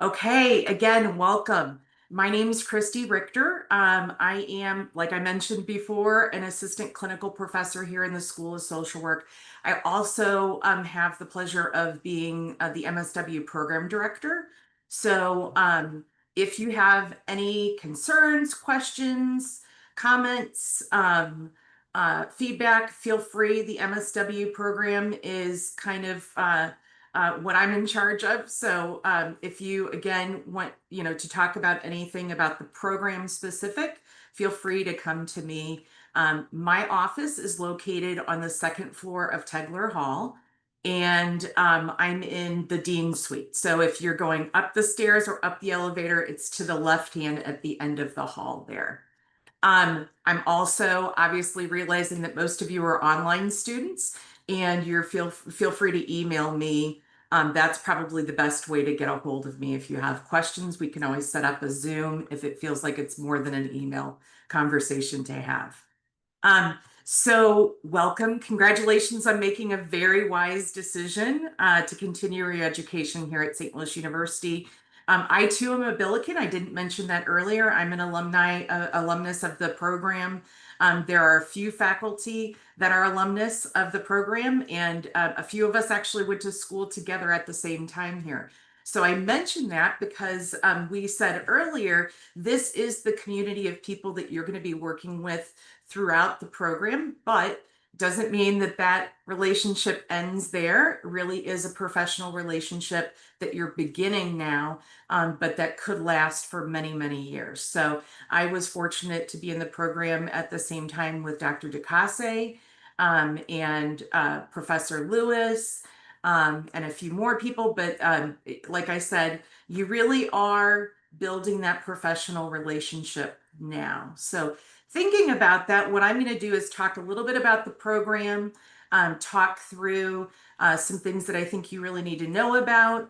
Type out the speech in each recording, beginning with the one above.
Okay, again, welcome. My name is Christy Richter. I am, like I mentioned before, an assistant clinical professor here in the School of Social Work. I also have the pleasure of being the MSW program director. So if you have any concerns, questions, comments, feedback, feel free. The MSW program is kind of what I'm in charge of. So if you again want, to talk about anything about the program specific, feel free to come to me. My office is located on the second floor of Tegler Hall, and I'm in the Dean Suite. So if you're going up the stairs or up the elevator, it's to the left hand at the end of the hall there. I'm also obviously realizing that most of you are online students and feel free to email me. That's probably the best way to get a hold of me. If you have questions, we can always set up a Zoom if it feels like it's more than an email conversation to have. So welcome. Congratulations on making a very wise decision to continue your education here at St. Louis University. I too am a Billiken. I didn't mention that earlier. I'm an alumnus of the program. There are a few faculty that are alumnus of the program, and a few of us actually went to school together at the same time here. So I mentioned that because we said earlier, this is the community of people that you're going to be working with throughout the program, but doesn't mean that that relationship ends there. It really is a professional relationship that you're beginning now, but that could last for many, many years. So I was fortunate to be in the program at the same time with Dr. DeCase and Professor Lewis and a few more people. But like I said, you really are building that professional relationship now. So thinking about that, what I'm going to do is talk a little bit about the program, talk through some things that I think you really need to know about,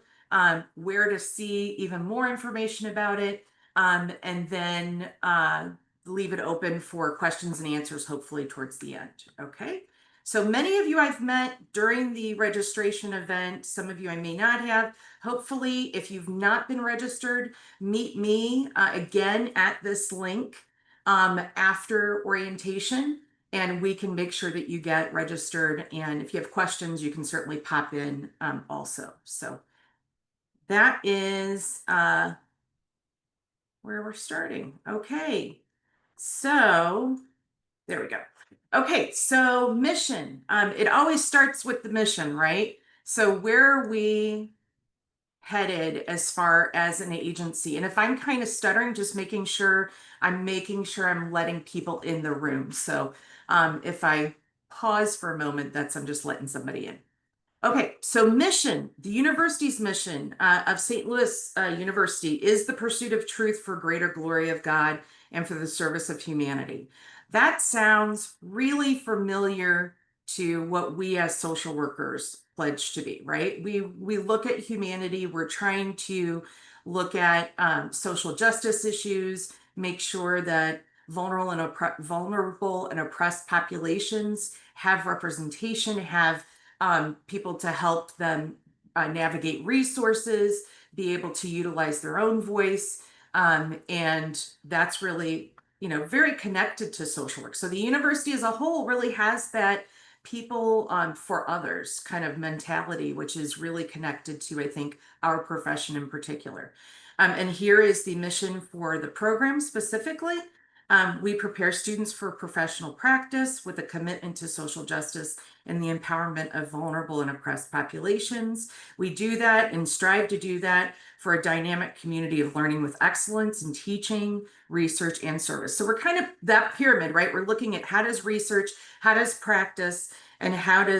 where to see even more information about it, and then leave it open for questions and answers, hopefully towards the end. Okay. So many of you I've met during the registration event. Some of you I may not have. Hopefully, if you've not been registered, meet me again at this link after orientation, and we can make sure that you get registered. And if you have questions, you can certainly pop in also. So that is where we're starting. Okay, so there we go. Okay, so mission. It always starts with the mission, right? So where are we headed as far as an agency? And if I'm kind of stuttering, just making sure I'm letting people in the room. So if I pause for a moment, I'm just letting somebody in. Okay, so mission, the university's mission of St. Louis University is the pursuit of truth for greater glory of God and for the service of humanity. That sounds really familiar to what we as social workers pledge to be, right? We look at humanity, we're trying to look at social justice issues, make sure that vulnerable and oppressed populations have representation, have people to help them navigate resources, be able to utilize their own voice. And that's really, very connected to social work. So the university as a whole really has that people for others kind of mentality, which is really connected to, I think, our profession in particular. And here is the mission for the program specifically. We prepare students for professional practice with a commitment to social justice and the empowerment of vulnerable and oppressed populations. We do that and strive to do that for a dynamic community of learning with excellence in teaching, research, and service. So we're kind of that pyramid, right? We're looking at how does research, how does practice, and how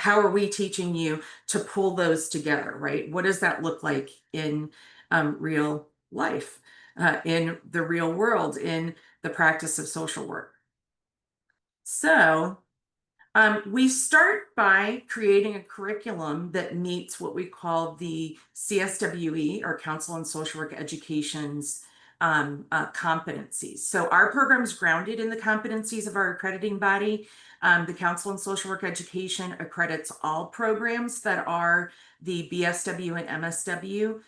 are we teaching you to pull those together, right? What does that look like in real life? In the real world, in the practice of social work. So we start by creating a curriculum that meets what we call the CSWE, or Council on Social Work Education's competencies. So our program's grounded in the competencies of our accrediting body. The Council on Social Work Education accredits all programs that are the BSW and MSW.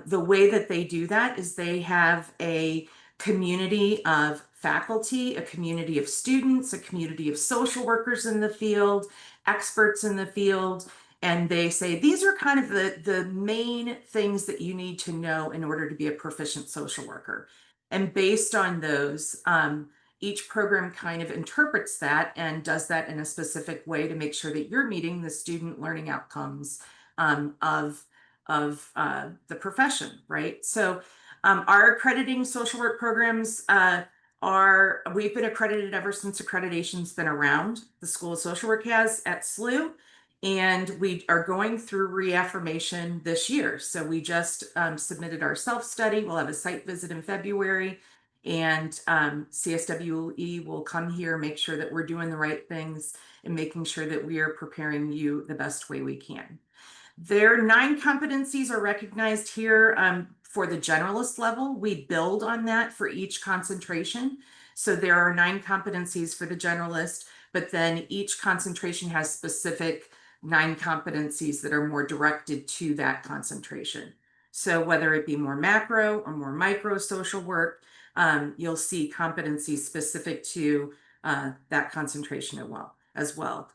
The way that they do that is they have a community of faculty, a community of students, a community of social workers in the field, experts in the field, and they say these are kind of the main things that you need to know in order to be a proficient social worker. And based on those, each program kind of interprets that and does that in a specific way to make sure that you're meeting the student learning outcomes of the profession, right? So our accrediting social work programs we've been accredited ever since accreditation's been around. The School of Social Work has at SLU, and we are going through reaffirmation this year. So we just submitted our self-study. We'll have a site visit in February, and CSWE will come here, make sure that we're doing the right things and making sure that we are preparing you the best way we can. Their 9 competencies are recognized here for the generalist level. We build on that for each concentration. So there are 9 competencies for the generalist, but then each concentration has specific 9 competencies that are more directed to that concentration. So whether it be more macro or more micro social work, you'll see competencies specific to that concentration as well.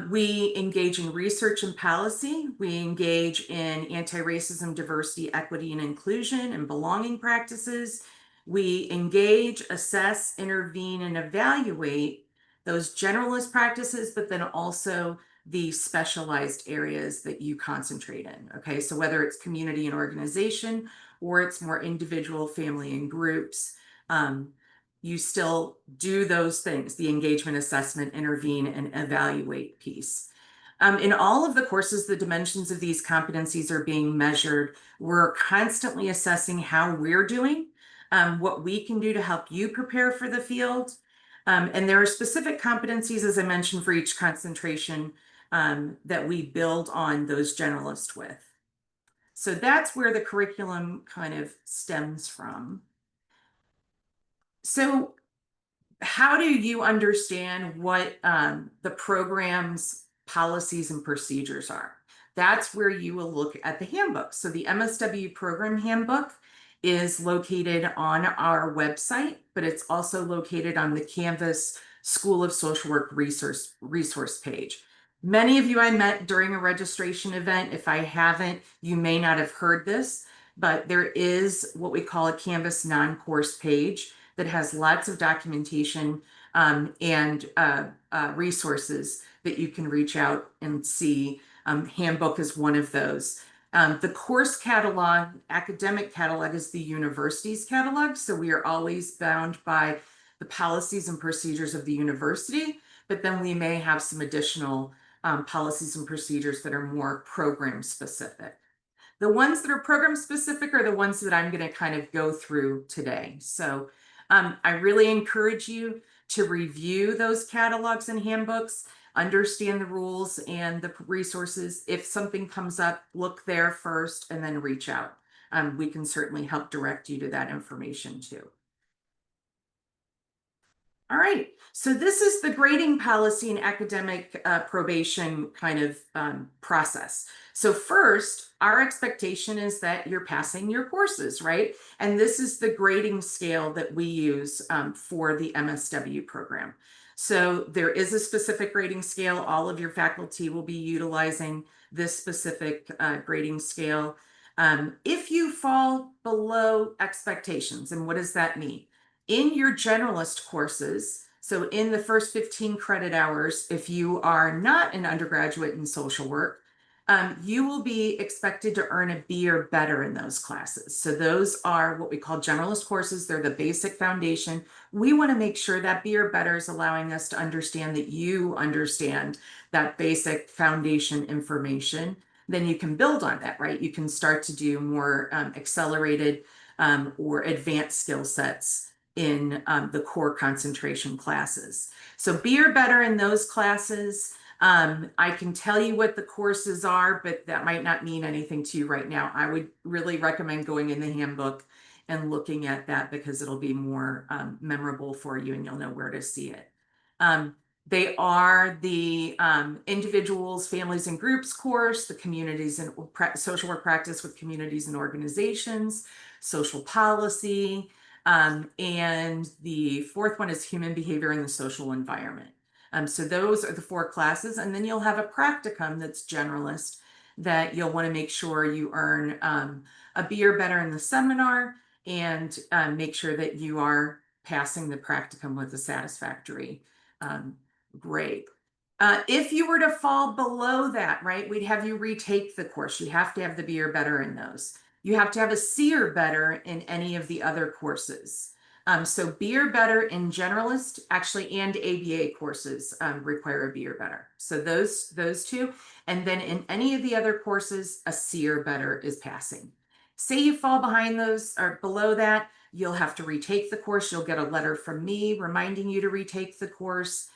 We engage in research and policy. We engage in anti-racism, diversity, equity, and inclusion and belonging practices. We engage, assess, intervene, and evaluate those generalist practices, but then also the specialized areas that you concentrate in. Okay, so whether it's community and organization or it's more individual, family, and groups, you still do those things, the engagement, assessment, intervene, and evaluate piece. In all of the courses, the dimensions of these competencies are being measured. We're constantly assessing how we're doing, what we can do to help you prepare for the field. And there are specific competencies, as I mentioned, for each concentration that we build on those generalists with. So that's where the curriculum kind of stems from. So how do you understand what the program's policies and procedures are? That's where you will look at the handbook. So the MSW program handbook is located on our website, but it's also located on the Canvas School of Social Work resource page. Many of you I met during a registration event. If I haven't, you may not have heard this, but there is what we call a Canvas non-course page that has lots of documentation and resources that you can reach out and see. Handbook is one of those. The course catalog, academic catalog, is the university's catalog. So we are always bound by the policies and procedures of the university, but then we may have some additional policies and procedures that are more program specific. The ones that are program specific are the ones that I'm going to kind of go through today. So I really encourage you to review those catalogs and handbooks, understand the rules and the resources. If something comes up, look there first and then reach out. We can certainly help direct you to that information too. All right, so this is the grading policy and academic probation kind of process. So first, our expectation is that you're passing your courses, right? And this is the grading scale that we use for the MSW program. So there is a specific grading scale. All of your faculty will be utilizing this specific grading scale. If you fall below expectations, and what does that mean? In your generalist courses, so in the first 15 credit hours, if you are not an undergraduate in social work, you will be expected to earn a B or better in those classes. So those are what we call generalist courses. They're the basic foundation. We want to make sure that B or better is allowing us to understand that you understand that basic foundation information. Then you can build on that, right? You can start to do more accelerated or advanced skill sets in the core concentration classes. So B or better in those classes. I can tell you what the courses are, but that might not mean anything to you right now. I would really recommend going in the handbook and looking at that because it'll be more memorable for you and you'll know where to see it. Um, they are the individuals, families, and groups course, the communities and social work practice with communities and organizations, social policy, and the fourth one is human behavior in the social environment. So those are the 4 classes, and then you'll have a practicum that's generalist that you'll want to make sure you earn a B or better in the seminar and make sure that you are passing the practicum with a satisfactory grade. If you were to fall below that, right, we'd have you retake the course. You have to have the B or better in those. You have to have a C or better in any of the other courses. So B or better in generalist, actually, and ABA courses require a B or better. So those two. And then in any of the other courses, a C or better is passing. Say you fall behind those or below that, you'll have to retake the course. You'll get a letter from me reminding you to retake the course.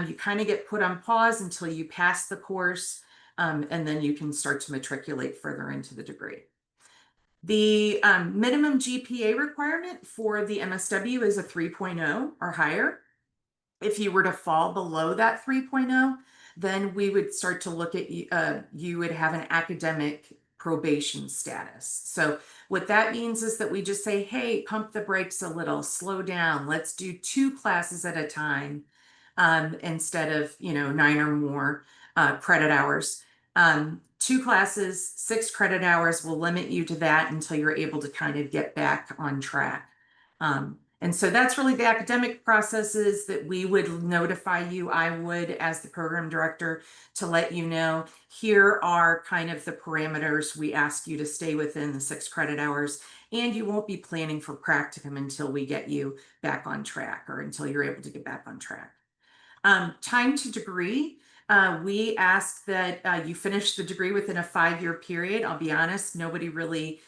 You kind of get put on pause until you pass the course, and then you can start to matriculate further into the degree. The minimum GPA requirement for the MSW is a 3.0 or higher. If you were to fall below that 3.0, then we would start to look at you would have an academic probation status. So what that means is that we just say, hey, pump the brakes a little, slow down. Let's do 2 classes at a time instead of 9 or more credit hours. 2 classes, 6 credit hours will limit you to that until you're able to kind of get back on track. And so that's really the academic processes that we would notify you. I would, as the program director, to let you know, here are kind of the parameters we ask you to stay within the 6 credit hours, and you won't be planning for practicum until we get you back on track or until you're able to get back on track. Time to degree. We ask that you finish the degree within a 5-year period. I'll be honest, nobody really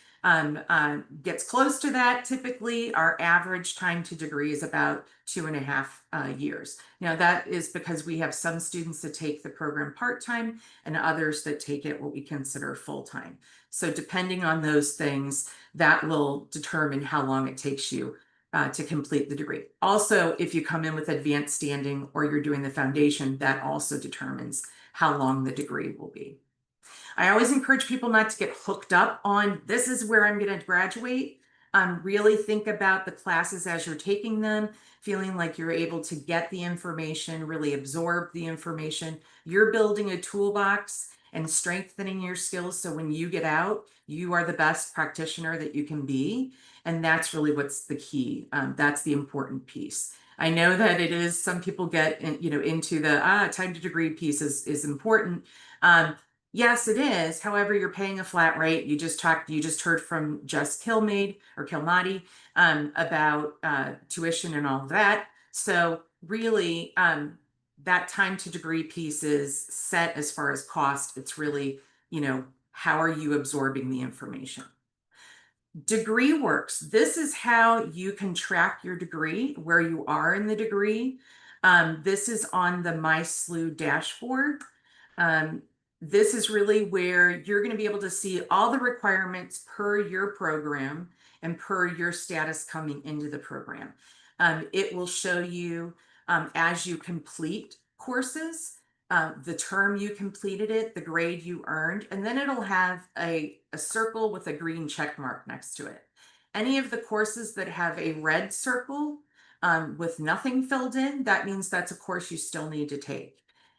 gets close to that. Typically, our average time to degree is about 2.5 years. Now, that is because we have some students that take the program part-time and others that take it what we consider full-time. So depending on those things, that will determine how long it takes you to complete the degree. Also, if you come in with advanced standing or you're doing the foundation, that also determines how long the degree will be. I always encourage people not to get hooked up on this is where I'm going to graduate. Really think about the classes as you're taking them, feeling like you're able to get the information, really absorb the information. You're building a toolbox and strengthening your skills so when you get out, you are the best practitioner that you can be. And that's really what's the key. That's the important piece. I know that it is, some people get into the time to degree piece is important. Yes, it is. However, you're paying a flat rate. You just heard from Jess Kilmady about tuition and all of that. So really, that time to degree piece is set as far as cost. It's really, how are you absorbing the information? Degree works. This is how you can track your degree, where you are in the degree. This is on the MySLU dashboard. This is really where you're going to be able to see all the requirements per your program and per your status coming into the program. It will show you as you complete courses, the term you completed it, the grade you earned, and then it'll have a circle with a green check mark next to it. Any of the courses that have a red circle with nothing filled in, that means that's a course you still need to take.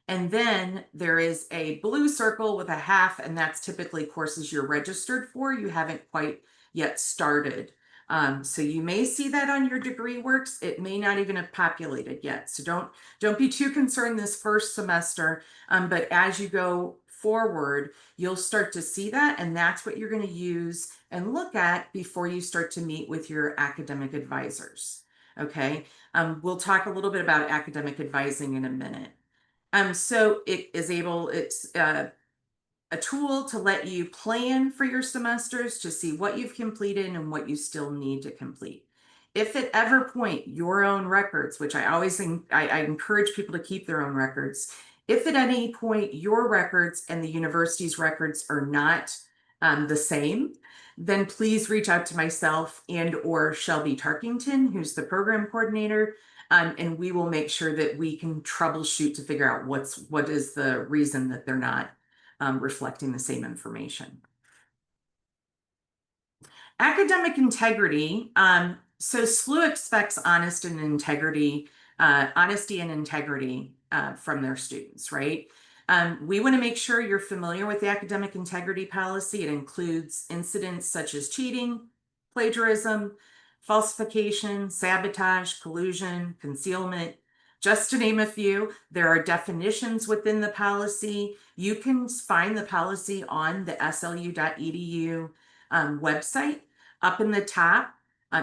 And then there is a blue circle with a half, and that's typically courses you're registered for. You haven't quite yet started. So you may see that on your degree works. It may not even have populated yet. So don't be too concerned this first semester. But as you go forward, you'll start to see that, and that's what you're going to use and look at before you start to meet with your academic advisors. Okay. We'll talk a little bit about academic advising in a minute. So it's a tool to let you plan for your semesters to see what you've completed and what you still need to complete. If at ever point your own records, which I encourage people to keep their own records, if at any point your records and the university's records are not the same, then please reach out to myself and or Shelby Tarkington, who's the program coordinator, and we will make sure that we can troubleshoot to figure out what is the reason that they're not reflecting the same information. Academic integrity. So SLU expects honesty and integrity from their students, right? We want to make sure you're familiar with the academic integrity policy. It includes incidents such as cheating, plagiarism, falsification, sabotage, collusion, concealment, just to name a few. There are definitions within the policy. You can find the policy on the slu.edu website. Up in the top,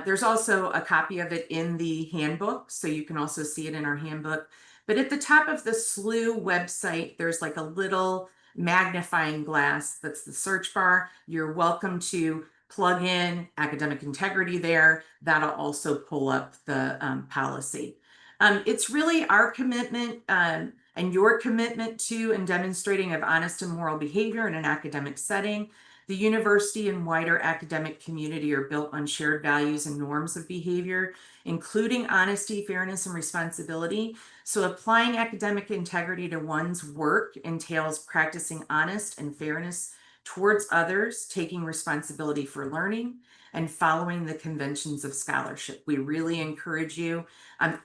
there's also a copy of it in the handbook, so you can also see it in our handbook. But at the top of the SLU website, there's like a little magnifying glass that's the search bar. You're welcome to plug in academic integrity there. That'll also pull up the policy. It's really our commitment and your commitment to and demonstrating of honest and moral behavior in an academic setting. The university and wider academic community are built on shared values and norms of behavior, including honesty, fairness, and responsibility. So applying academic integrity to one's work entails practicing honest and fairness towards others, taking responsibility for learning, and following the conventions of scholarship. We really encourage you.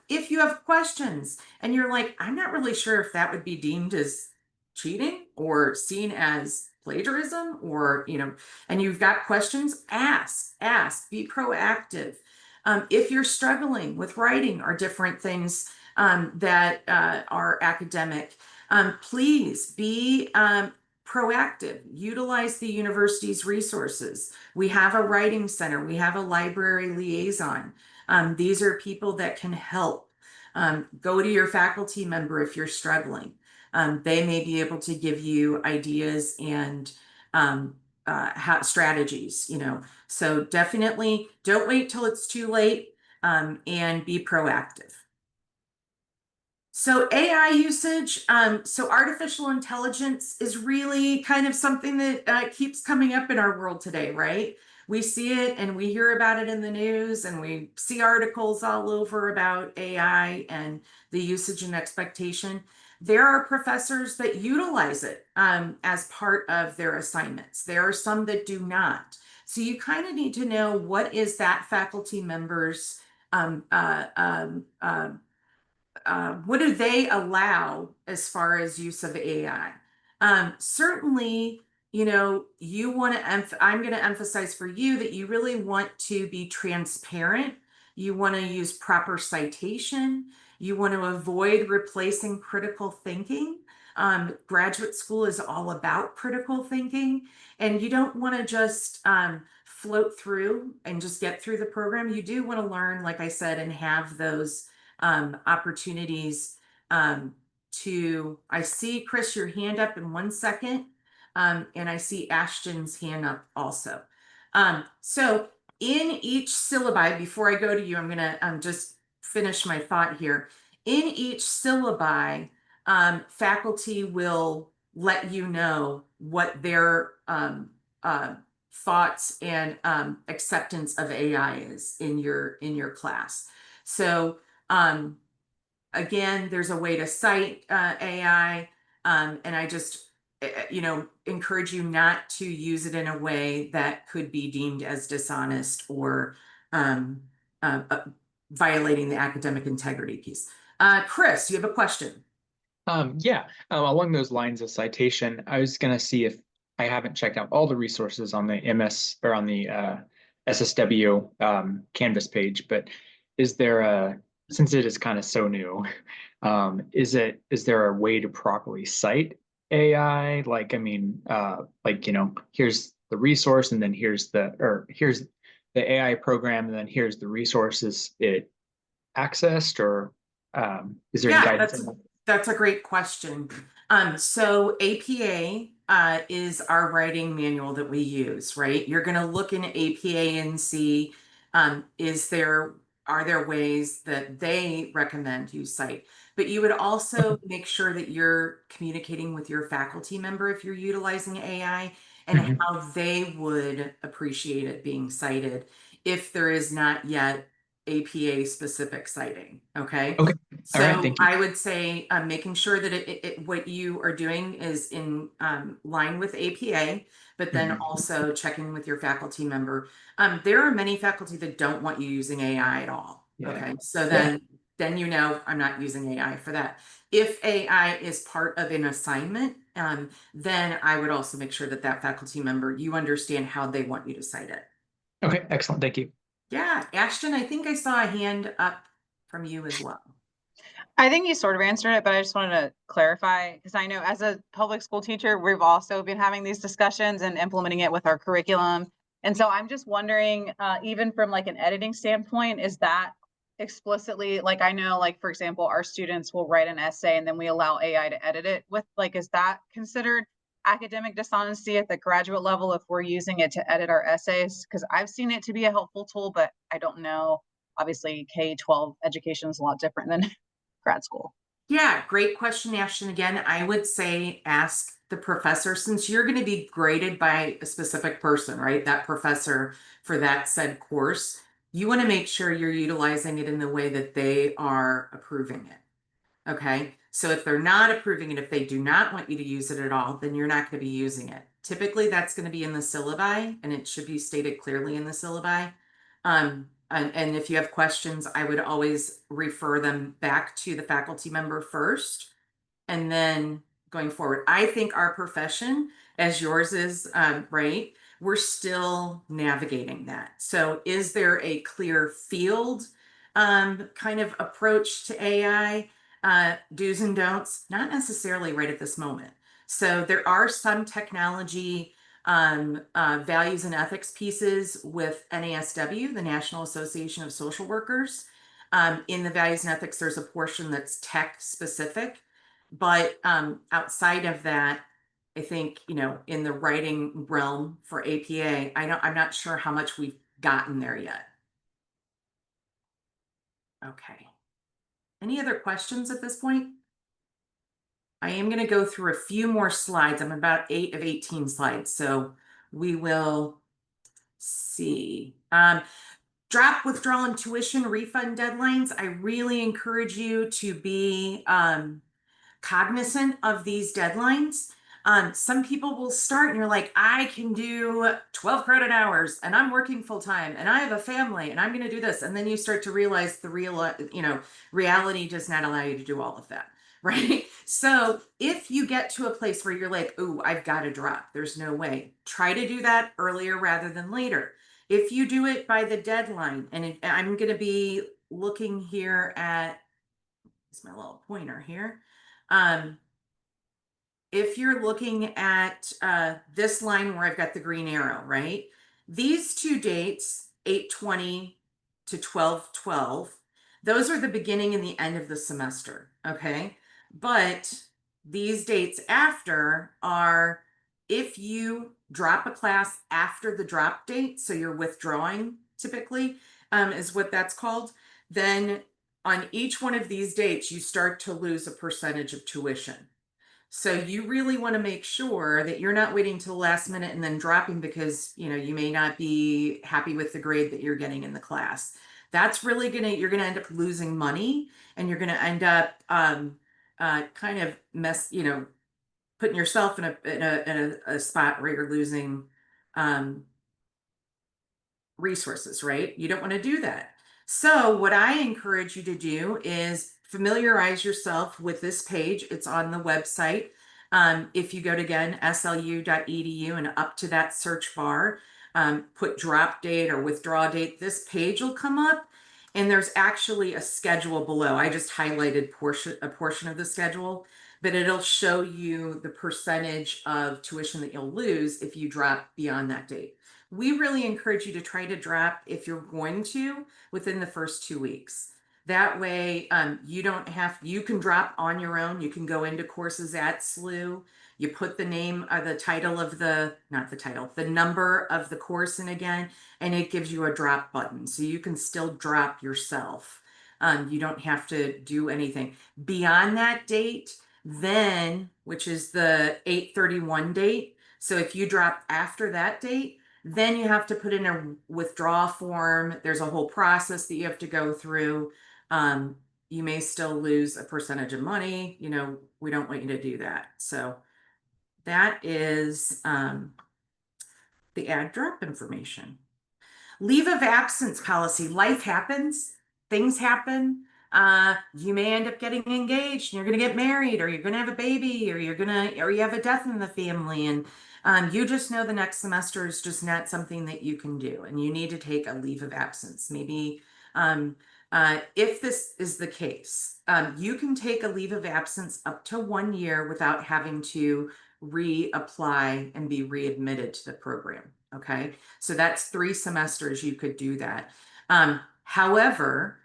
If you have questions and you're like, I'm not really sure if that would be deemed as cheating or seen as plagiarism, or and you've got questions, ask, be proactive. If you're struggling with writing or different things that are academic, please be proactive. Utilize the university's resources. We have a writing center, we have a library liaison. These are people that can help. Go to your faculty member if you're struggling. They may be able to give you ideas and strategies, So definitely don't wait till it's too late, and be proactive. So AI usage, so artificial intelligence is really kind of something that keeps coming up in our world today, right? We see it and we hear about it in the news, and we see articles all over about AI and the usage and expectation. There are professors that utilize it as part of their assignments. There are some that do not. So you kind of need to know what is that faculty member's what do they allow as far as use of AI? Certainly, you want to, I'm going to emphasize for you that you really want to be transparent. You want to use proper citation. You want to avoid replacing critical thinking. Graduate school is all about critical thinking, and you don't want to just float through and just get through the program. You do want to learn, like I said, and have those opportunities I see, Chris, your hand up in 1 second, and I see Ashton's hand up also. So in each syllabi, before I go to you, I'm going to just finish my thought here. In each syllabi, faculty will let you know what their thoughts and acceptance of AI is in your class. So again, there's a way to cite AI, and I just, encourage you not to use it in a way that could be deemed as dishonest or uh, uh, violating the academic integrity piece. Chris, you have a question? Yeah, along those lines of citation, I was going to see if I haven't checked out all the resources on the MS or on the SSW Canvas page, but since it is kind of so new, is there a way to properly cite AI? Like, I mean, here's the resource, and then here's the AI program, and then here's the resources it accessed, or is there any Yeah, guidance on that? that's a great question. So APA is our writing manual that we use, right? You're going to look in APA and see, are there ways that they recommend you cite? But you would also make sure that you're communicating with your faculty member if you're utilizing AI. and Mhm. how they would appreciate it being cited if there is not yet APA specific citing. Okay. Okay. All right. So Thank you. I would say making sure that what you are doing is in line with APA, but then Mhm. also checking with your faculty member. There are many faculty that don't want you using AI at all. Yeah. Okay, so Yeah. then you know I'm not using AI for that. If AI is part of an assignment, then I would also make sure that that faculty member, you understand how they want you to cite it. Okay. Excellent. Thank you. Yeah, Ashton, I think I saw a hand up from you as well. I think you sort of answered it, but I just wanted to clarify because I know as a public school teacher, we've also been having these discussions and implementing it with our curriculum. And so I'm just wondering, even from like an editing standpoint, is that explicitly like I know, like for example, our students will write an essay and then we allow AI to edit it with like, is that considered academic dishonesty at the graduate level if we're using it to edit our essays? Because I've seen it to be a helpful tool, but I don't know. Obviously, K-12 education is a lot different than grad school. Yeah, great question, Ashton. Again, I would say ask the professor since you're going to be graded by a specific person, right? That professor for that said course. You want to make sure you're utilizing it in the way that they are approving it. Okay. So if they're not approving it, if they do not want you to use it at all, then you're not going to be using it. Typically, that's going to be in the syllabi and it should be stated clearly in the syllabi. And if you have questions, I would always refer them back to the faculty member first and then going forward. I think our profession, as yours is, right, we're still navigating that. So, is there a clear field kind of approach to AI? Do's and don'ts? Not necessarily right at this moment. So, there are some technology values and ethics pieces with NASW, the National Association of Social Workers. In the values and ethics, there's a portion that's tech specific. But outside of that, I think, in the writing realm for APA, I'm not sure how much we've gotten there yet. Okay. Any other questions at this point? I am going to go through a few more slides. I'm about 8 of 18 slides, so we will see. Drop withdrawal and tuition refund deadlines. I really encourage you to be cognizant of these deadlines. Some people will start and you're like, I can do 12 credit hours and I'm working full time and I have a family and I'm going to do this. And then you start to realize the real, reality does not allow you to do all of that. Right. So if you get to a place where you're like, oh, I've got to drop, there's no way. Try to do that earlier rather than later. If you do it by the deadline, and I'm going to be looking here at, it's my little pointer here. Um, if you're looking at this line where I've got the green arrow, right? These two dates, 8/20 to 12/12, those are the beginning and the end of the semester, okay? But these dates after are if you drop a class after the drop date, so you're withdrawing typically, is what that's called, then on each one of these dates, you start to lose a percentage of tuition. So you really want to make sure that you're not waiting till the last minute and then dropping because, you may not be happy with the grade that you're getting in the class. That's really you're gonna end up losing money and you're gonna end up kind of putting yourself in a spot where you're losing um, resources, right? You don't want to do that. So, what I encourage you to do is familiarize yourself with this page. It's on the website. If you go to again, slu.edu and up to that search bar, put drop date or withdraw date, this page will come up. And there's actually a schedule below. I just highlighted a portion of the schedule, but it'll show you the percentage of tuition that you'll lose if you drop beyond that date. We really encourage you to try to drop if you're going to within the first 2 weeks. That way, you can drop on your own. You can go into courses at SLU. You put the name, the title of not the title, the number of the course in again, and it gives you a drop button. So you can still drop yourself. You don't have to do anything. Beyond that date, then, which is the 8/31 date, So if you drop after that date, then you have to put in a withdrawal form. There's a whole process that you have to go through. You may still lose a percentage of money. You know, we don't want you to do that. So that is the add drop information. Leave of absence policy. Life happens, things happen. You may end up getting engaged and you're going to get married, or you're going to have a baby, or you have a death in the family. And you just know the next semester is just not something that you can do. And you need to take a leave of absence. Maybe if this is the case, you can take a leave of absence up to 1 year without having to reapply and be readmitted to the program. Okay. So that's 3 semesters you could do that. However,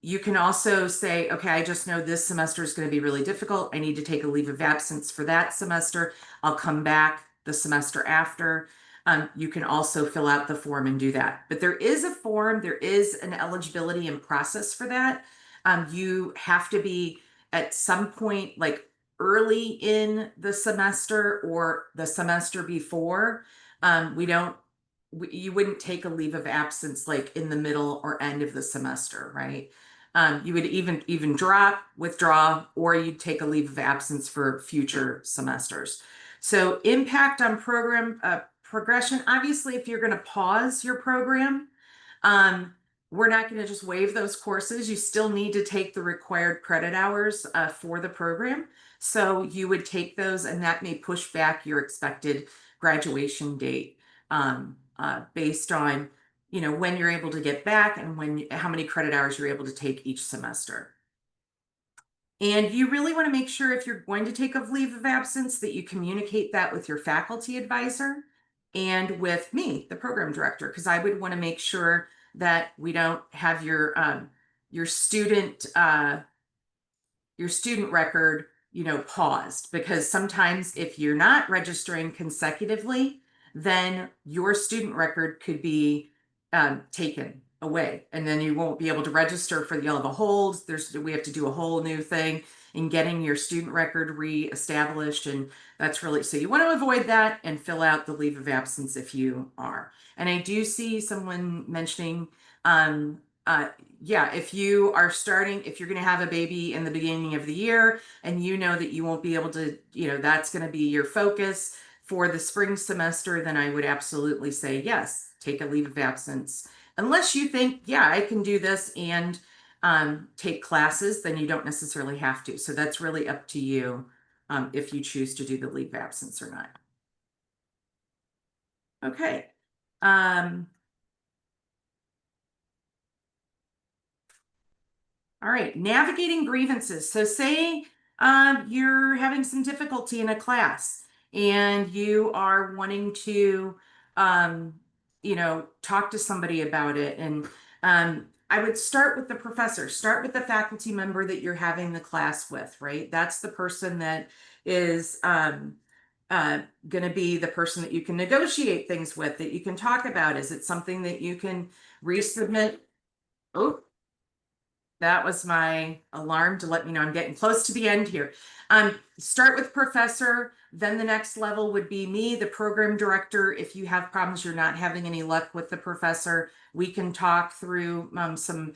you can also say, okay, I just know this semester is going to be really difficult. I need to take a leave of absence for that semester. I'll come back the semester after. You can also fill out the form and do that. But there is a form, there is an eligibility and process for that. You have to be at some point, like early in the semester or the semester before. You wouldn't take a leave of absence like in the middle or end of the semester, right? You would even drop, withdraw, or you'd take a leave of absence for future semesters. So impact on program progression. Obviously, if you're going to pause your program, we're not going to just waive those courses. You still need to take the required credit hours for the program. So you would take those, and that may push back your expected graduation date based on, you know, when you're able to get back and how many credit hours you're able to take each semester. And you really want to make sure, if you're going to take a leave of absence, that you communicate that with your faculty advisor and with me, the program director, because I would want to make sure that we don't have your student record, you know, paused, because sometimes if you're not registering consecutively, then your student record could be taken away, and then you won't be able to register for the other holds. We have to do a whole new thing in getting your student record reestablished, and that's really, so you want to avoid that and fill out the leave of absence if you are. And I do see someone mentioning yeah, if you're going to have a baby in the beginning of the year and you know that you won't be able to, you know, that's going to be your focus for the spring semester, then I would absolutely say, yes, take a leave of absence. Unless you think, yeah, I can do this and take classes, then you don't necessarily have to. So that's really up to you if you choose to do the leave of absence or not. Okay. All right, navigating grievances. So say you're having some difficulty in a class and you are wanting to, you know, talk to somebody about it. And I would start with the professor, start with the faculty member that you're having the class with, right? That's the person that is going to be the person that you can negotiate things with, that you can talk about. Is it something that you can resubmit? Oh, that was my alarm to let me know I'm getting close to the end here. Start with professor, then the next level would be me, the program director. If you have problems, you're not having any luck with the professor, we can talk through some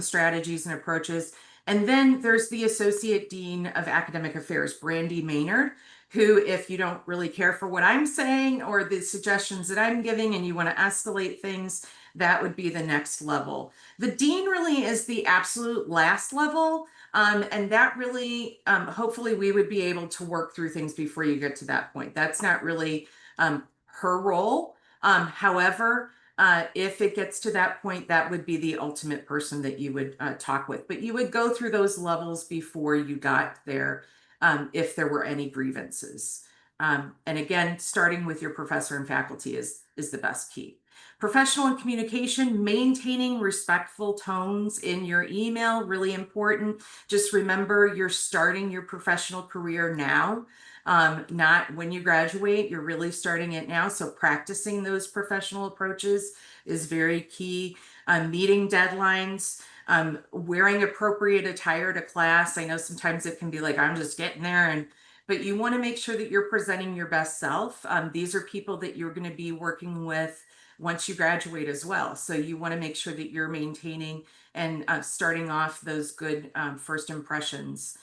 strategies and approaches. And then there's the associate dean of academic affairs, Brandy Maynard, who, if you don't really care for what I'm saying or the suggestions that I'm giving and you want to escalate things, that would be the next level. The dean really is the absolute last level. And that really, hopefully we would be able to work through things before you get to that point. That's not really her role. However, if it gets to that point, that would be the ultimate person that you would talk with. But you would go through those levels before you got there, if there were any grievances. And again, starting with your professor and faculty is the best key. Professional and communication, maintaining respectful tones in your email, really important. Just remember, you're starting your professional career now, not when you graduate. You're really starting it now. So practicing those professional approaches is very key. Meeting deadlines, wearing appropriate attire to class. I know sometimes it can be like, I'm just getting there, but you want to make sure that you're presenting your best self. These are people that you're going to be working with once you graduate as well. So you want to make sure that you're maintaining and starting off those good first impressions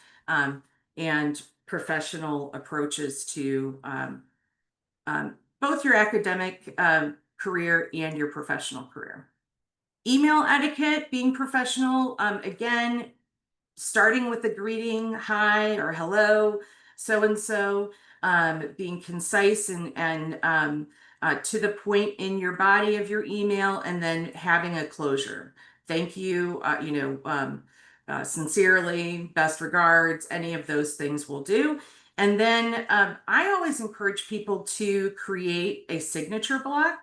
and professional approaches to both your academic career and your professional career. Email etiquette, being professional, again, starting with the greeting, hi or hello, so and so, being concise and to the point in your body of your email, and then having a closure. Thank you, sincerely, best regards, any of those things will do. And then I always encourage people to create a signature block.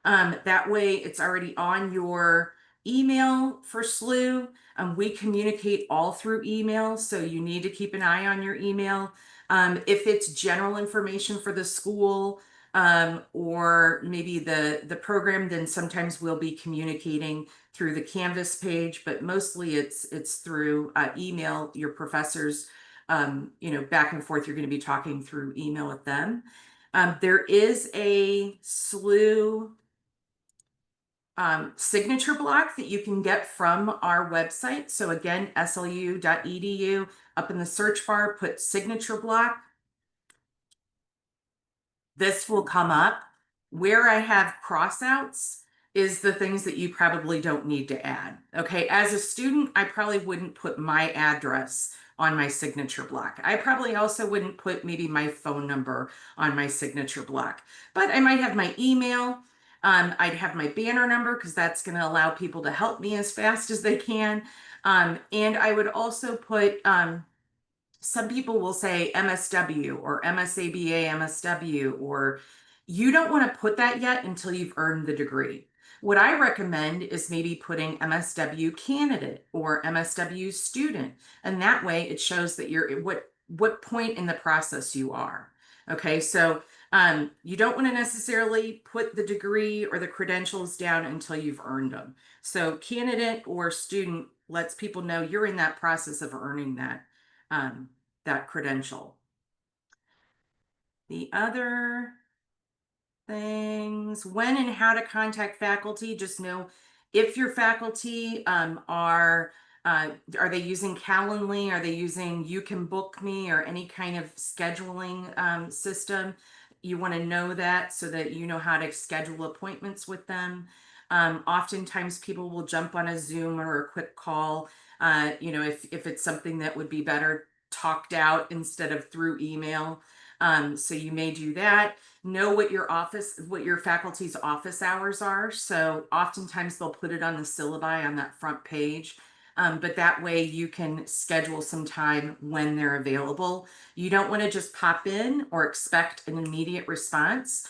That way it's already on your email for SLU. We communicate all through email, so you need to keep an eye on your email. If it's general information for the school or maybe the program, then sometimes we'll be communicating through the Canvas page, but mostly it's through email. Your professors, back and forth, you're going to be talking through email with them. There is a SLU signature block that you can get from our website. So again, slu.edu, up in the search bar, put signature block. This will come up. Where I have crossouts is the things that you probably don't need to add. Okay, as a student, I probably wouldn't put my address on my signature block. I probably also wouldn't put maybe my phone number on my signature block, but I might have my email. I'd have my banner number because that's going to allow people to help me as fast as they can. And I would also put, some people will say MSW or MSABA MSW, or you don't want to put that yet until you've earned the degree. What I recommend is maybe putting MSW candidate or MSW student, and that way it shows that you're what point in the process you are. Okay, so you don't want to necessarily put the degree or the credentials down until you've earned them. So candidate or student lets people know you're in that process of earning that credential. The other things, when and how to contact faculty, just know if your faculty are they using Calendly? Are they using You Can Book Me or any kind of scheduling system? You want to know that so that you know how to schedule appointments with them. Oftentimes people will jump on a Zoom or a quick call, if it's something that would be better talked out instead of through email. So you may do that. Know what your faculty's office hours are. So oftentimes they'll put it on the syllabi on that front page. But that way you can schedule some time when they're available. You don't want to just pop in or expect an immediate response.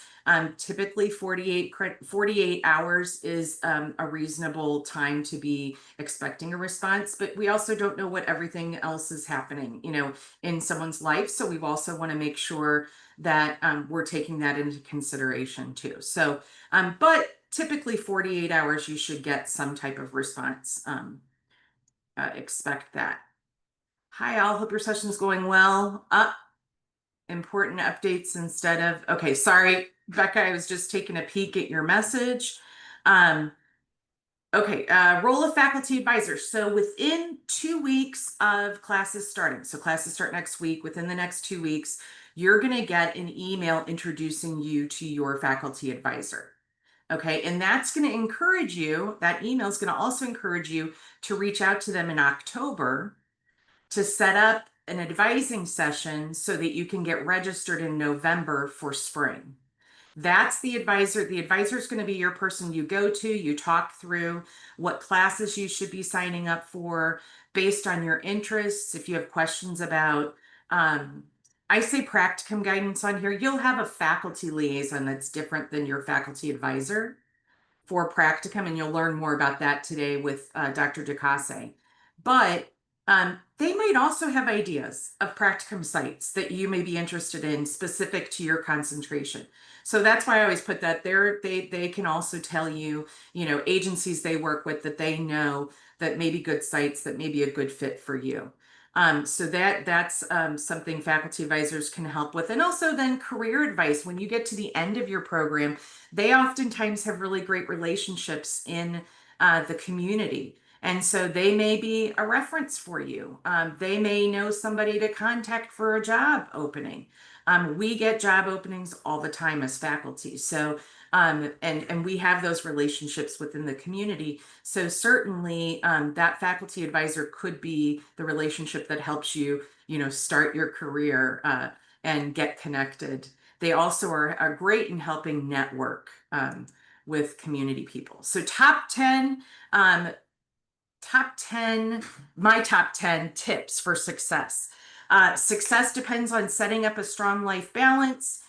Typically 48 hours is a reasonable time to be expecting a response, but we also don't know what everything else is happening, in someone's life. So we also want to make sure that we're taking that into consideration too. So, but typically 48 hours, you should get some type of response. Expect that. Hi, all. Hope your session is going well. Important updates instead of, okay, sorry, Becca, I was just taking a peek at your message. Okay, role of faculty advisor. So within 2 weeks of classes starting, so classes start next week, within the next 2 weeks, you're going to get an email introducing you to your faculty advisor. Okay, and that's going to encourage you, that email is going to also encourage you to reach out to them in October to set up an advising session so that you can get registered in November for spring. That's the advisor. The advisor is going to be your person you go to. You talk through what classes you should be signing up for based on your interests. If you have questions about, I say practicum guidance on here, you'll have a faculty liaison that's different than your faculty advisor for practicum, and you'll learn more about that today with Dr. DeCase. But they might also have ideas of practicum sites that you may be interested in specific to your concentration. So that's why I always put that there. They can also tell you, agencies they work with that they know that may be good sites that may be a good fit for you. So that's something faculty advisors can help with. And also then career advice. When you get to the end of your program, they oftentimes have really great relationships in the community. And so they may be a reference for you. They may know somebody to contact for a job opening. We get job openings all the time as faculty. So, and we have those relationships within the community. So certainly that faculty advisor could be the relationship that helps you, start your career and get connected. They also are great in helping network with community people. So um, top 10, my top 10 tips for success. Success depends on setting up a strong life balance,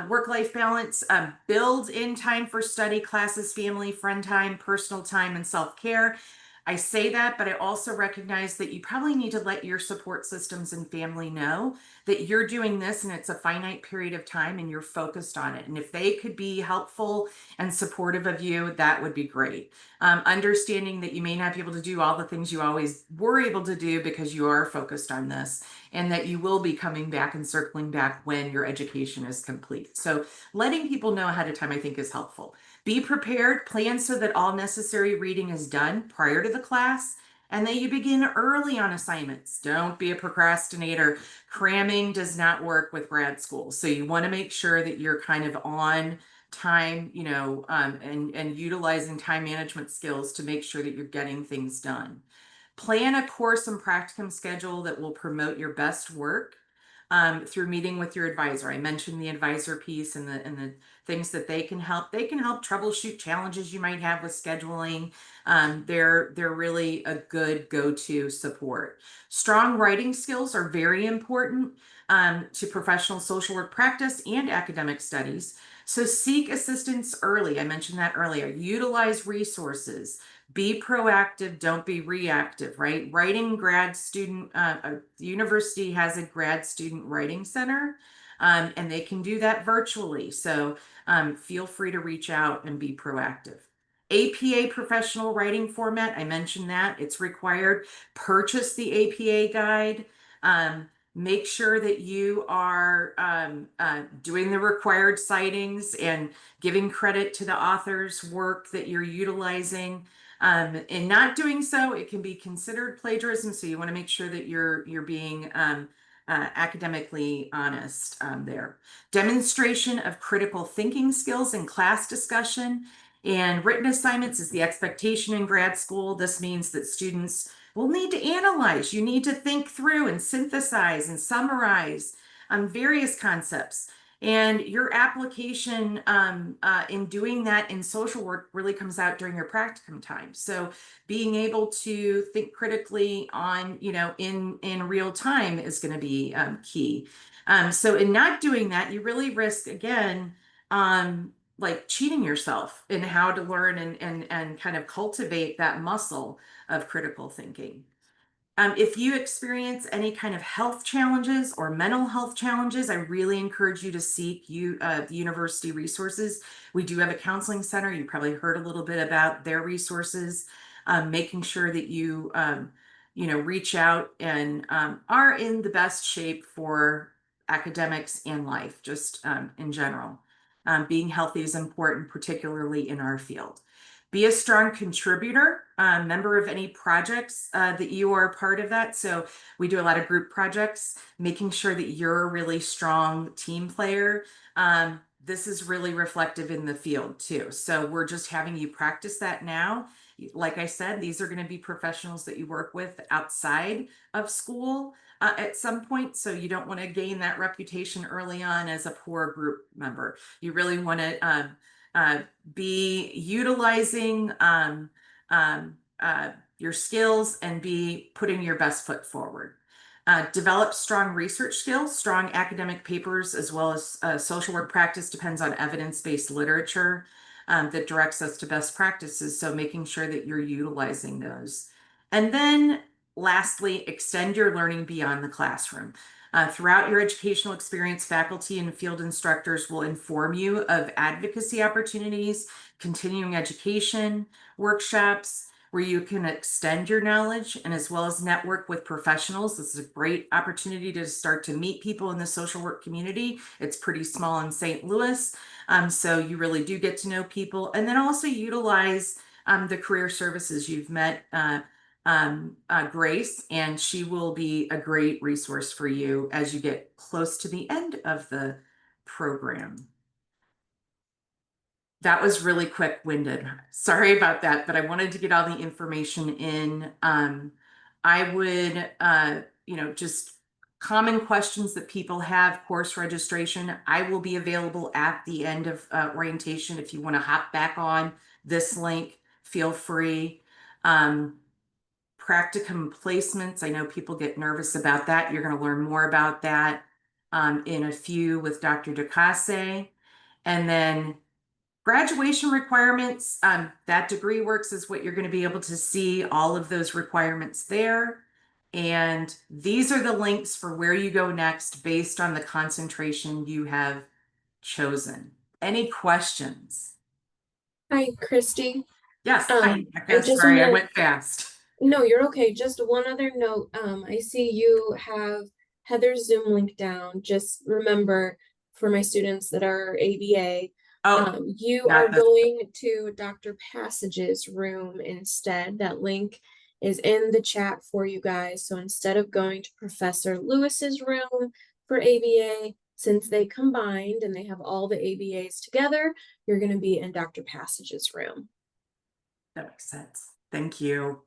work-life balance, build in time for study, classes, family, friend time, personal time, and self-care. I say that, but I also recognize that you probably need to let your support systems and family know that you're doing this and it's a finite period of time and you're focused on it. And if they could be helpful and supportive of you, that would be great. Understanding that you may not be able to do all the things you always were able to do because you are focused on this, and that you will be coming back and circling back when your education is complete. So letting people know ahead of time, I think, is helpful. Be prepared, plan so that all necessary reading is done prior to the class, and that you begin early on assignments. Don't be a procrastinator. Cramming does not work with grad school. So you want to make sure that you're kind of on time, and utilizing time management skills to make sure that you're getting things done. Plan a course and practicum schedule that will promote your best work through meeting with your advisor. I mentioned the advisor piece and the things that they can help. They can help troubleshoot challenges you might have with scheduling. They're really a good go-to support. Strong writing skills are very important to professional social work practice and academic studies. So seek assistance early. I mentioned that earlier. Utilize resources. Be proactive, don't be reactive, right? Writing grad student, the university has a grad student writing center, and they can do that virtually. So feel free to reach out and be proactive. APA professional writing format, I mentioned that it's required. Purchase the APA guide. Make sure that you are doing the required citings and giving credit to the author's work that you're utilizing. In not doing so, it can be considered plagiarism. So you want to make sure that you're being academically honest there. Demonstration of critical thinking skills in class discussion and written assignments is the expectation in grad school. This means that students will need to analyze. You need to think through and synthesize and summarize various concepts. And your application in doing that in social work really comes out during your practicum time. So being able to think critically on, in real time is going to be key. So in not doing that, you really risk, again, like cheating yourself in how to learn and kind of cultivate that muscle of critical thinking. If you experience any kind of health challenges or mental health challenges, I really encourage you to seek the university resources. We do have a counseling center. You probably heard a little bit about their resources, making sure that you, reach out and are in the best shape for academics and life, just in general. Being healthy is important, particularly in our field. Be a strong contributor, member of any projects that you are a part of that. So we do a lot of group projects, making sure that you're a really strong team player. This is really reflective in the field too. So we're just having you practice that now. Like I said, these are going to be professionals that you work with outside of school at some point. So you don't want to gain that reputation early on as a poor group member. You really want to be utilizing your skills and be putting your best foot forward. Develop strong research skills. Strong academic papers as well as social work practice depends on evidence-based literature that directs us to best practices. So making sure that you're utilizing those. And then lastly, extend your learning beyond the classroom. Throughout your educational experience, faculty and field instructors will inform you of advocacy opportunities, continuing education, workshops, where you can extend your knowledge and as well as network with professionals. This is a great opportunity to start to meet people in the social work community. It's pretty small in St. Louis, so you really do get to know people, and then also utilize the career services. You've met Grace, and she will be a great resource for you as you get close to the end of the program. That was really quick-winded. Sorry about that, but I wanted to get all the information in. I would, just common questions that people have, course registration. I will be available at the end of orientation. If you want to hop back on this link, feel free. Practicum placements, I know people get nervous about that. You're going to learn more about that in a few with Dr. DeCase. And then graduation requirements, that degree works is what you're going to be able to see all of those requirements there. And these are the links for where you go next based on the concentration you have chosen. Any questions? Hi, Christy. Yes, hi, I Becca. just Sorry, I wanna, went fast. no, you're okay. Just one other note. I see you have Heather's Zoom link down. Just remember for my students that are ABA, Oh, you are got this. going to Dr. Passage's room instead. That link is in the chat for you guys. So instead of going to Professor Lewis's room for ABA, since they combined and they have all the ABAs together, you're going to be in Dr. Passage's room. That makes sense. Thank you.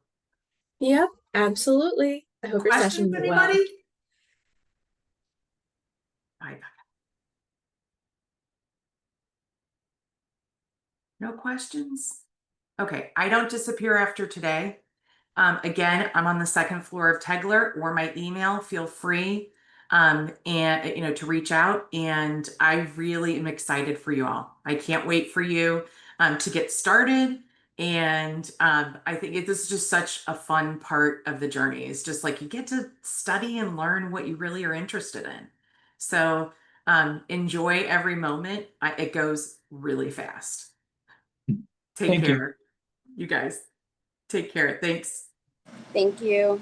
Yep, absolutely. I hope your session Questions, went well. anybody? Bye. No questions? Okay, I don't disappear after today. Again, I'm on the second floor of Tegler, or my email, feel free and to reach out. And I really am excited for you all. I can't wait for you to get started. And I think this is just such a fun part of the journey. It's just like you get to study and learn what you really are interested in. So enjoy every moment. It goes really fast. Take Thank you. care. You guys, take care. Thanks. Thank you.